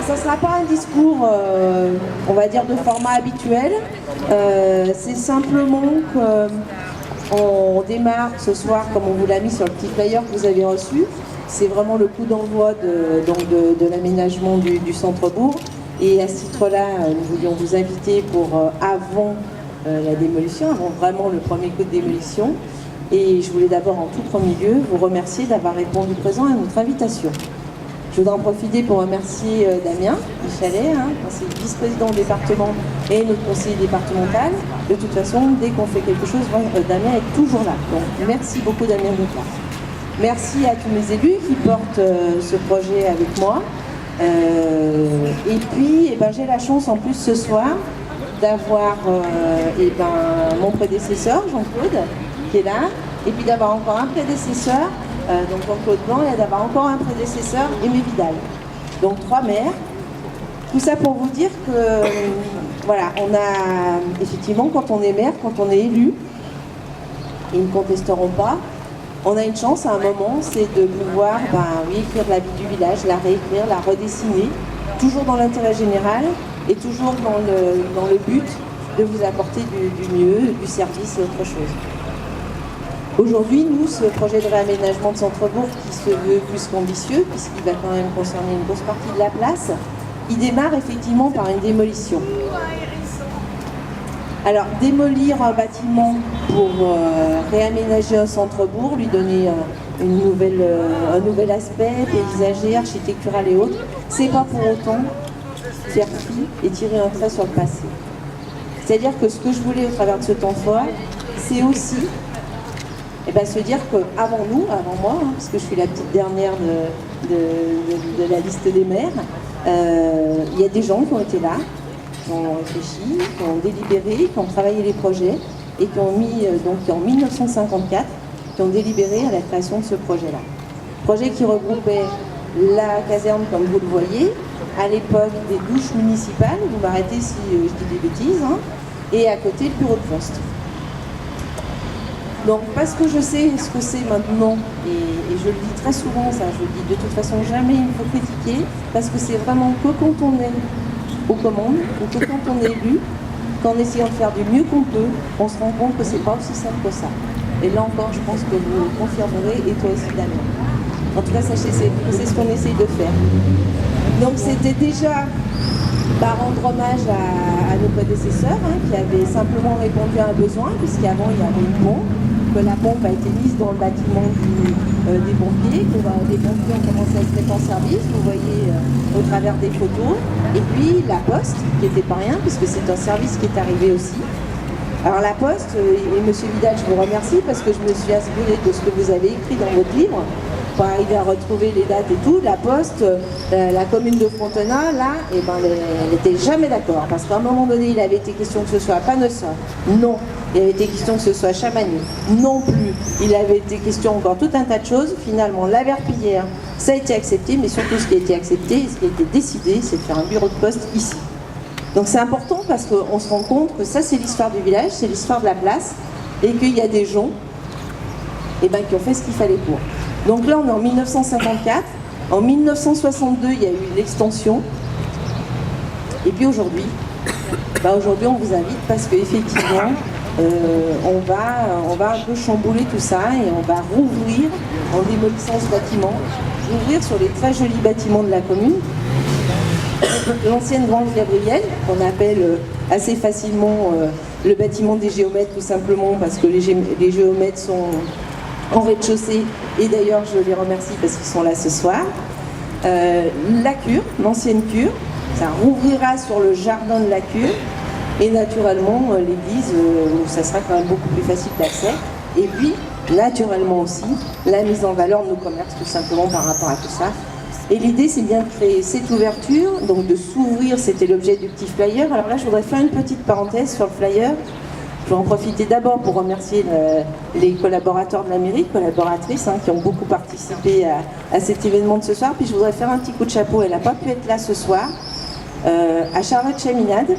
ça ne sera pas un discours, on va dire, de format habituel. C'est simplement qu'on démarre ce soir, comme on vous l'a mis sur le petit flyer que vous avez reçu. C'est vraiment le coup d'envoi de l'aménagement du centre-bourg. Et à ce titre-là, nous voulions vous inviter pour avant la démolition, avant vraiment le premier coup de démolition. Et je voulais d'abord, en tout premier lieu, vous remercier d'avoir répondu présent à notre invitation. Je voudrais en profiter pour remercier Damien Michalet, c'est le vice-président au département et notre conseiller départemental. De toute façon, dès qu'on fait quelque chose, Damien est toujours là. Donc merci beaucoup Damien d'être là. Merci à tous mes élus qui portent ce projet avec moi. Et puis, j'ai la chance en plus ce soir d'avoir mon prédécesseur, Jean-Claude, qui est là, et puis d'avoir encore un prédécesseur, donc Jean-Claude Blanc, et d'avoir encore un prédécesseur, Aimé Vidal. Donc 3 maires. Tout ça pour vous dire que, voilà, on a, effectivement, quand on est maire, quand on est élu, ils ne contesteront pas, on a une chance à un moment, c'est de pouvoir écrire la vie du village, la réécrire, la redessiner, toujours dans l'intérêt général et toujours dans le but de vous apporter du mieux, du service et autre chose. Aujourd'hui, nous, ce projet de réaménagement de centre-bourg qui se veut plus qu'ambitieux, puisqu'il va quand même concerner une grosse partie de la place, il démarre effectivement par une démolition. Alors, démolir un bâtiment pour réaménager un centre-bourg, lui donner un nouvel aspect paysager, architectural et autres, c'est pas pour autant faire fi et tirer un trait sur le passé. C'est-à-dire que ce que je voulais au travers de ce temps fort, c'est aussi se dire qu'avant nous, avant moi, parce que je suis la petite dernière de la liste des maires, il y a des gens qui ont été là, qui ont réfléchi, qui ont délibéré, qui ont travaillé les projets et qui ont mis, en 1954, qui ont délibéré à la création de ce projet-là. Projet qui regroupait la caserne, comme vous le voyez, à l'époque des douches municipales, vous m'arrêtez si je dis des bêtises, et à côté le bureau de poste. Donc parce que je sais ce que c'est maintenant, et je le dis très souvent, ça, je le dis de toute façon jamais il faut critiquer, parce que c'est vraiment que quand on est aux commandes, ou que quand on est élu, qu'en essayant de faire du mieux qu'on peut, on se rend compte que c'est pas aussi simple que ça. Et là encore, je pense que vous le confirmerez, et toi aussi Damien. En tout cas, sachez que c'est ce qu'on essaye de faire. Donc c'était déjà rendre hommage à nos prédécesseurs qui avaient simplement répondu à un besoin, puisqu'avant il y avait une pompe, que la pompe a été mise dans le bâtiment des pompiers, que les pompiers ont commencé à se mettre en service, vous voyez au travers des photos, et puis la poste, qui n'était pas rien, puisque c'est un service qui est arrivé aussi. Alors la poste, et monsieur Vidal, je vous remercie, parce que je me suis inspirée de ce que vous avez écrit dans votre livre, pour arriver à retrouver les dates et tout. La poste, la commune de Frontenat, là, elle n'était jamais d'accord, parce qu'à un moment donné, il avait été question que ce soit à Panossa, non. Il avait été question que ce soit à Chamagny, non plus. Il avait été question encore tout un tas de choses. Finalement, la Verpillière, ça a été accepté, mais surtout ce qui a été accepté, et ce qui a été décidé, c'est de faire un bureau de poste ici. Donc c'est important parce qu'on se rend compte que ça, c'est l'histoire du village, c'est l'histoire de la place, et qu'il y a des gens qui ont fait ce qu'il fallait pour. Donc là, on est en 1954. En 1962, il y a eu l'extension. Et puis aujourd'hui, aujourd'hui, on vous invite parce qu'effectivement, on va un peu chambouler tout ça et on va rouvrir, en démolissant ce bâtiment, rouvrir sur les très jolis bâtiments de la commune. L'ancienne Grange Gabrielle, qu'on appelle assez facilement le bâtiment des géomètres, tout simplement parce que les géomètres sont en rez-de-chaussée, et d'ailleurs je les remercie parce qu'ils sont là ce soir. La cure, l'ancienne cure, ça rouvrira sur le jardin de la cure, et naturellement l'église, où ça sera quand même beaucoup plus facile d'accès, et puis naturellement aussi la mise en valeur de nos commerces, tout simplement par rapport à tout ça. Et l'idée, c'est bien de créer cette ouverture, donc de s'ouvrir, c'était l'objet du petit flyer. Alors là, je voudrais faire une petite parenthèse sur le flyer. Je vais en profiter d'abord pour remercier les collaborateurs de la mairie, collaboratrices, qui ont beaucoup participé à cet événement de ce soir. Puis je voudrais faire un petit coup de chapeau, elle n'a pas pu être là ce soir, à Charlotte Chaminade,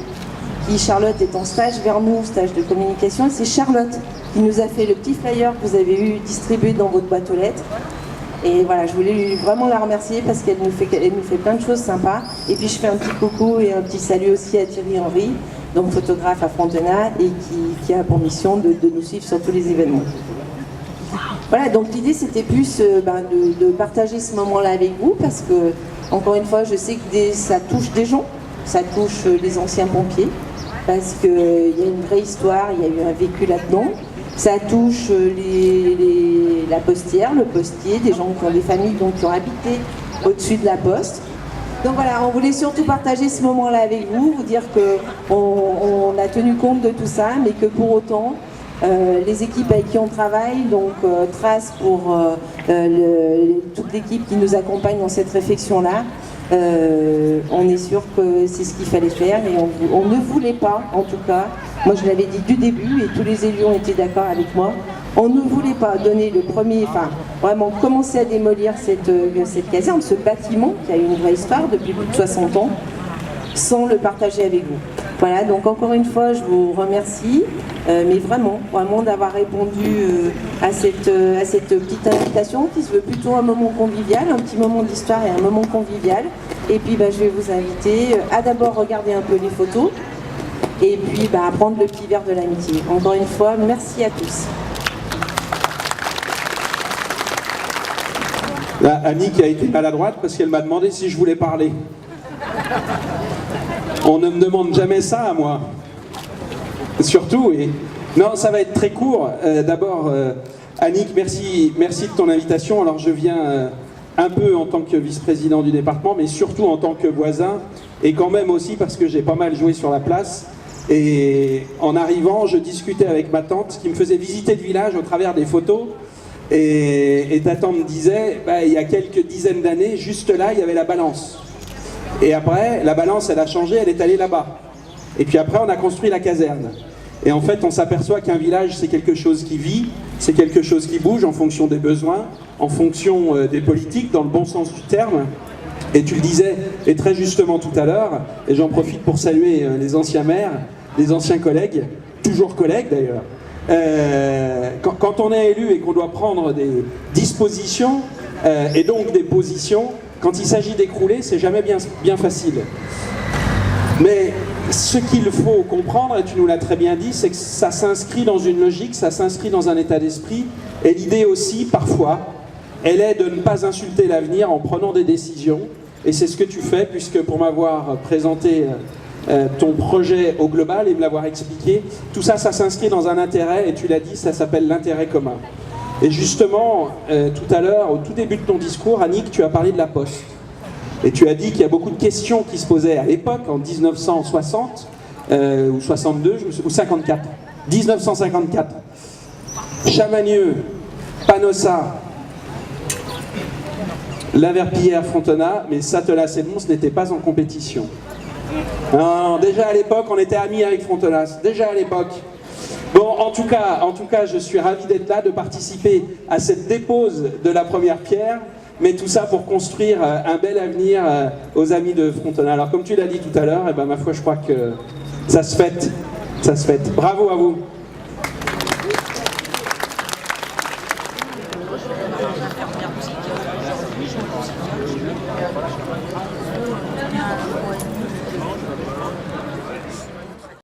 qui, Charlotte, est en stage vers nous, stage de communication. Et c'est Charlotte qui nous a fait le petit flyer que vous avez eu distribué dans votre boîte aux lettres. Et voilà, je voulais vraiment la remercier parce qu'elle nous fait plein de choses sympas. Et puis je fais un petit coucou et un petit salut aussi à Thierry Henry, donc photographe à Frontenat et qui a pour mission de nous suivre sur tous les événements. Voilà, donc l'idée c'était plus de partager ce moment-là avec vous parce que, encore une fois, je sais que ça touche des gens, ça touche les anciens pompiers parce qu'il y a une vraie histoire, il y a eu un vécu là-dedans. Ça touche la postière, le postier, des gens qui ont des familles donc, qui ont habité au-dessus de la poste. Donc voilà, on voulait surtout partager ce moment-là avec vous, vous dire qu'on a tenu compte de tout ça, mais que pour autant, les équipes avec qui on travaille, donc Trace pour toute l'équipe qui nous accompagne dans cette réflexion-là, on est sûr que c'est ce qu'il fallait faire et on ne voulait pas, en tout cas, moi je l'avais dit du début et tous les élus ont été d'accord avec moi, on ne voulait pas donner le premier, enfin vraiment commencer à démolir cette caserne, ce bâtiment qui a une vraie histoire depuis plus de 60 ans, sans le partager avec vous. Voilà, donc encore une fois, je vous remercie, mais vraiment d'avoir répondu à cette petite invitation qui se veut plutôt un moment convivial, un petit moment d'histoire et un moment convivial. Et puis je vais vous inviter à d'abord regarder un peu les photos et puis à prendre le petit verre de l'amitié. Encore une fois, merci à tous. Là, Annick a été maladroite parce qu'elle m'a demandé si je voulais parler. On ne me demande jamais ça à moi. Surtout, et non, ça va être très court. D'abord, Annick, merci de ton invitation. Alors je viens un peu en tant que vice-président du département, mais surtout en tant que voisin, et quand même aussi parce que j'ai pas mal joué sur la place. Et en arrivant, je discutais avec ma tante qui me faisait visiter le village au travers des photos. Et ta tante me disait, il y a quelques dizaines d'années, juste là, il y avait la balance. Et après, la balance, elle a changé, elle est allée là-bas. Et puis après, on a construit la caserne. Et en fait, on s'aperçoit qu'un village, c'est quelque chose qui vit, c'est quelque chose qui bouge en fonction des besoins, en fonction des politiques, dans le bon sens du terme. Et tu le disais, et très justement tout à l'heure, et j'en profite pour saluer les anciens maires, les anciens collègues, toujours collègues d'ailleurs. Quand on est élu et qu'on doit prendre des dispositions, et donc des positions, quand il s'agit d'écrouler, c'est jamais bien facile. Mais ce qu'il faut comprendre, et tu nous l'as très bien dit, c'est que ça s'inscrit dans une logique, ça s'inscrit dans un état d'esprit. Et l'idée aussi, parfois, elle est de ne pas insulter l'avenir en prenant des décisions. Et c'est ce que tu fais, puisque pour m'avoir présenté ton projet au global et me l'avoir expliqué, tout ça, ça s'inscrit dans un intérêt, et tu l'as dit, ça s'appelle l'intérêt commun. Et justement, tout à l'heure, au tout début de ton discours, Annick, tu as parlé de la Poste. Et tu as dit qu'il y a beaucoup de questions qui se posaient à l'époque, en 1960, ou 62, ou 54. 1954. Chamagneux, Panossa, La Verpillière, Frontenat, mais Satelas-et-Mons n'étaient pas en compétition. Non, déjà à l'époque, on était amis avec Frontenas. Déjà à l'époque. Bon, en tout cas, je suis ravi d'être là, de participer à cette dépose de la première pierre, mais tout ça pour construire un bel avenir aux amis de Frontenat. Alors, comme tu l'as dit tout à l'heure, ma foi, je crois que ça se fête. Ça se fête. Bravo à vous.